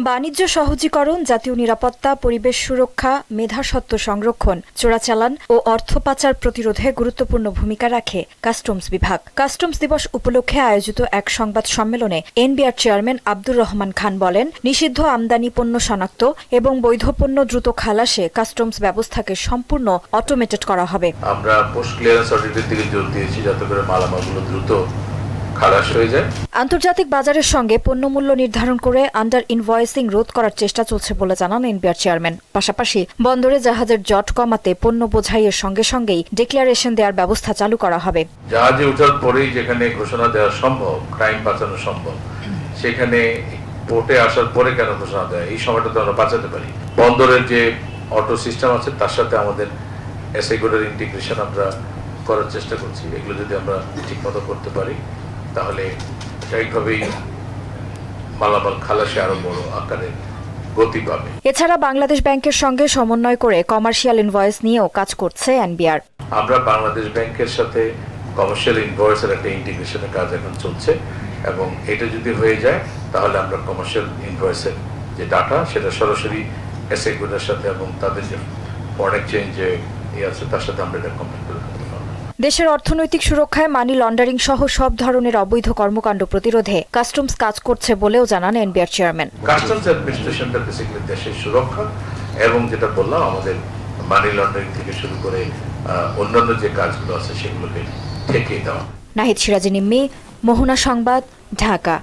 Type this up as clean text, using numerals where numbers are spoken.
বাণিজ্য সহজীকরণ, জাতীয় নিরাপত্তা, পরিবেশ সুরক্ষা, মেধাস্বত্ব সংরক্ষণ, চোরাচালান ও অর্থ পাচার প্রতিরোধে গুরুত্বপূর্ণ ভূমিকা রাখে কাস্টমস বিভাগ। কাস্টমস দিবস উপলক্ষে আয়োজিত এক সংবাদ সম্মেলনে এনবিআর চেয়ারম্যান আব্দুর রহমান খান বলেন, নিষিদ্ধ আমদানি পণ্য শনাক্ত এবং বৈধ পণ্য দ্রুত খালাসে কাস্টমস ব্যবস্থাকে সম্পূর্ণ অটোমেটেড করা হবে। আমরা পোস্ট ক্লিয়ারেন্স অডিটের দিকে জোর দিয়েছি যাতে করে মালামালগুলো দ্রুত খালাস হয়ে যায়। আন্তর্জাতিক বাজারের সঙ্গে পণ্যমূল্য নির্ধারণ করে আন্ডার ইনভয়েসিং রোধ করার চেষ্টা চলছে বলে জানান এনবিআর চেয়ারম্যান। পাশাপাশি বন্দরে জাহাজের জট কমাতে পণ্য বোঝাইয়ের সঙ্গে সঙ্গেই ডিক্লারেশন দেওয়ার ব্যবস্থা চালু করা হবে। জাহাজে ওঠার পরেই যেখানে ঘোষণা দেওয়া সম্ভব, ক্রাইম বাঁচানো সম্ভব, সেখানে পোর্টে আসার পরে কেন ঘোষণা দেয়, এই সময়টা তো আমরা বাঁচাতে পারি। বন্দরের যে অটো সিস্টেম আছে তার সাথে আমাদের এসআইগুলোর ইন্টিগ্রেশন আমরা করার চেষ্টা করছি। এগুলো যদি আমরা ঠিকমতো করতে পারি তাহলে স্বাভাবিকভাবেই মালামাল খালাসে আরো বড় আকারে গতি পাবে। এছাড়া বাংলাদেশ ব্যাংকের সঙ্গে সমন্বয় করে কমার্শিয়াল ইনভয়েস নিয়েও কাজ করছে এনবিআর। আমরা বাংলাদেশ ব্যাংকের সাথে কমার্শিয়াল ইনভয়েসের একটা ইন্টিগ্রেশনের কাজ এখন চলছে এবং এটা যদি হয়ে যায় তাহলে আমরা কমার্শিয়াল ইনভয়েসের যে ডাটা সেটা সরাসরি এসআইগুলোর সাথে এবং তাদের যে ফরেন এক্সচেঞ্জে আছে তার সাথে আমরা এটা কম্পেয়ার করে করতে পারবো। দেশের অর্থনৈতিক সুরক্ষায় মানি লন্ডারিং সহ সব ধরনের অবৈধ কর্মকাণ্ড প্রতিরোধে কাস্টমস কাজ করছে বলেও জানান এনবিআর চেয়ারম্যান। কাস্টমস অ্যাডমিনিস্ট্রেশনটা বেসিক্যালি দেশের সুরক্ষা এবং যেটা বললাম আমাদের মানি লন্ডারিং থেকে শুরু করে অন্যান্য যে কাজগুলো আছে সেগুলোকে ঠেকিয়ে দেওয়া। নাহিদ সিরাজি নিম্মি, মোহনা সংবাদ, ঢাকা।